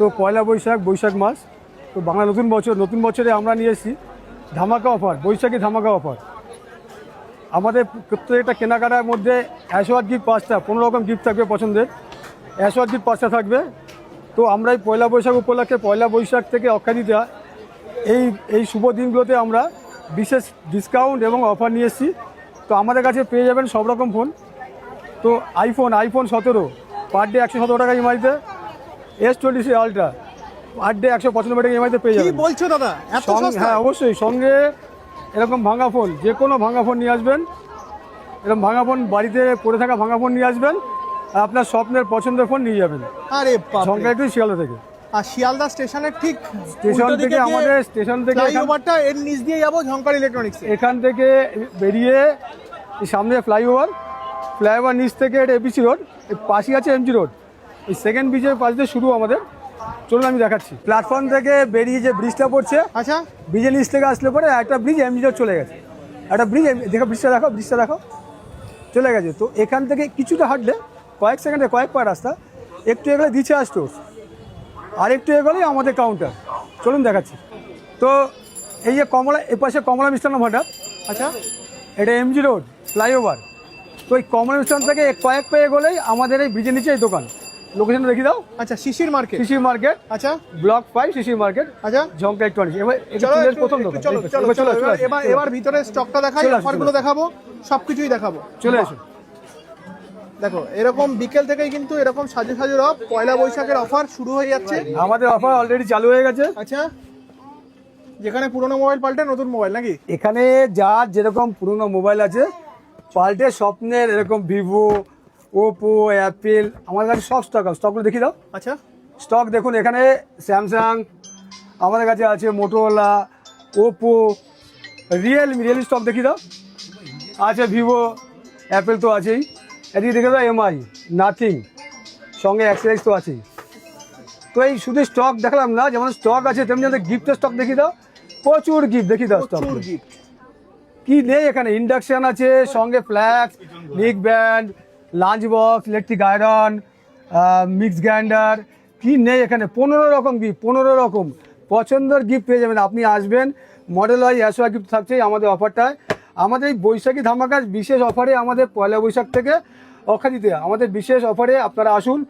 তো পয়লা বৈশাখ মাস, তো বাংলা নতুন বছরে আমরা নিয়ে এসেছি ধামাকা অফার, বৈশাখী ধামাকা অফার। আমাদের প্রত্যেকটা কেনাকাটার মধ্যে অ্যাশওয়ার্ড গিফট 5টা, 15 রকম গিফট থাকবে পছন্দের, অ্যাশওয়ার্ড গিফট 5টা থাকবে। তো আমরা এই পয়লা বৈশাখ উপলক্ষে পয়লা বৈশাখ থেকে অক্ষাদিতা এই শুভ দিনগুলোতে আমরা বিশেষ ডিসকাউন্ট এবং অফার নিয়ে এসেছি। তো আমাদের কাছে পেয়ে যাবেন সব রকম ফোন। তো আইফোন 17 পার ডে 117 টাকা ইএমআইতে, S23 আলট্রা পার ডে 195 টাকা ইএমআইতে পেয়ে যাবেন। কি বলছো দাদা, এত সস্তা? হ্যাঁ অবশ্যই, সঙ্গে এরকম ভাঙা ফোন, যে কোনো ভাঙা ফোন নিয়ে আসবেন। এরকম ভাঙা ফোন, বাড়িতে পড়ে থাকা ভাঙা ফোন নিয়ে আসবেন, আর আপনার স্বপ্নের পছন্দের ফোন নিয়ে যাবেন। আরে বাপ রে। সংখ্যা শিয়ালদা থেকে। আর শিয়ালদা স্টেশনের ঠিক স্টেশন থেকে আমাদের স্টেশন থেকে ফ্লাইওভারটা এর নিচ দিয়ে যাবো ঝংকার ইলেকট্রনিক্স। এখান থেকে বেরিয়ে সামনে ফ্লাইওভার নিচ থেকে এটা এপিসি রোড, পাশেই আছে এমজি রোড। এই সেকেন্ড ব্রিজের পাশ দিয়ে শুরু আমাদের। চলুন আমি দেখাচ্ছি। প্ল্যাটফর্ম থেকে বেরিয়ে যে ব্রিজটা পড়ছে, আচ্ছা, ব্রিজের নিচ থেকে আসলে পরে একটা ব্রিজ এমজি রোড চলে গেছে। একটা ব্রিজ দেখো, ব্রিজটা দেখো চলে গেছে। তো এখান থেকে কিছুটা হাঁটলে কয়েক সেকেন্ডে কয়েক পা রাস্তা, একটু এগোলে দিচ্ছে স্টোর, আর একটু এগোলেই আমাদের কাউন্টার। চলুন দেখাচ্ছি। তো এই যে এপাশে কমলা মিষ্টান্ন ভাণ্ডার, আচ্ছা, এটা এমজি রোড ফ্লাইওভার। তো এই কমলা মিষ্টান্ন থেকে কয়েক পা এগোলেই আমাদের এই ব্রিজের নিচে এই দোকান। লোকেশনটা দেখি দাও। আচ্ছা, শিশির মার্কেট। আচ্ছা, ব্লক 5 শিশির মার্কেট। আচ্ছা, ঝংকা ইলেকট্রনিক্স। প্রথম দোকান। চলো এবার ভিতরে স্টকটা দেখাই, অফারগুলো দেখাবো, সবকিছুই দেখাবো। চলে আসুন। দেখো এরকম বিকেল থেকেই কিন্তু এরকম সাজু রব পয়লা বৈশাখের অফার শুরু হয়ে যাচ্ছে। আমাদের অফার অলরেডি চালু হয়ে গেছে। আচ্ছা, যেখানে পুরনো মোবাইল পাল্টে নতুন মোবাইল নাকি? এখানে যার যেরকম পুরনো মোবাইল আছে পাল্টে স্বপ্নের, এরকম ভিভো, ওপো, অ্যাপেল, আমার কাছে সব স্টকগুলো দেখিয়ে দাও। আচ্ছা, স্টক দেখুন, এখানে স্যামসাং আমাদের কাছে আছে, মোটোরোলা, ওপো, রিয়েলমি স্টক দেখিয়ে দাও। আছে ভিভো, অ্যাপেল তো আছেই। এদিকে দেখে দাও এমআই, নাথিং, সঙ্গে এক্সএক্স তো আছেই। তো এই শুধু স্টক দেখালাম না, যেমন স্টক আছে তেমনি আমাদের গিফটের স্টক দেখিয়ে দাও। প্রচুর গিফট দেখিয়ে দাও। স্টক কি নেই এখানে? ইন্ডাকশন আছে, সঙ্গে ফ্ল্যাক্স, নিক band, lunch box, electric iron, mix grinder, কি নেই এখানে? 15 রকম গিফট, 15 রকম পছন্দের গিফট পেয়ে যাবেন। আপনি আসবেন, মডেল ওয়াইজ অ্যাশোয়া গিফট থাকছেই আমাদের অফারটায়। আমাদের এই বৈশাখী ধামাকার বিশেষ অফারে, আমাদের পয়লা বৈশাখ থেকে অক্ষাদিতে আমাদের বিশেষ অফারে আপনারা আসুন,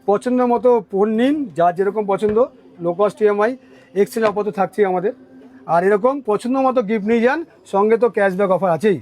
পছন্দ মতো ফোন নিন, যার যেরকম পছন্দ, low cost EMI, exchange offer তো থাকছেই আমাদের। আর এরকম পছন্দ মতো গিফট নিয়ে যান, সঙ্গে তো ক্যাশব্যাক অফার আছেই।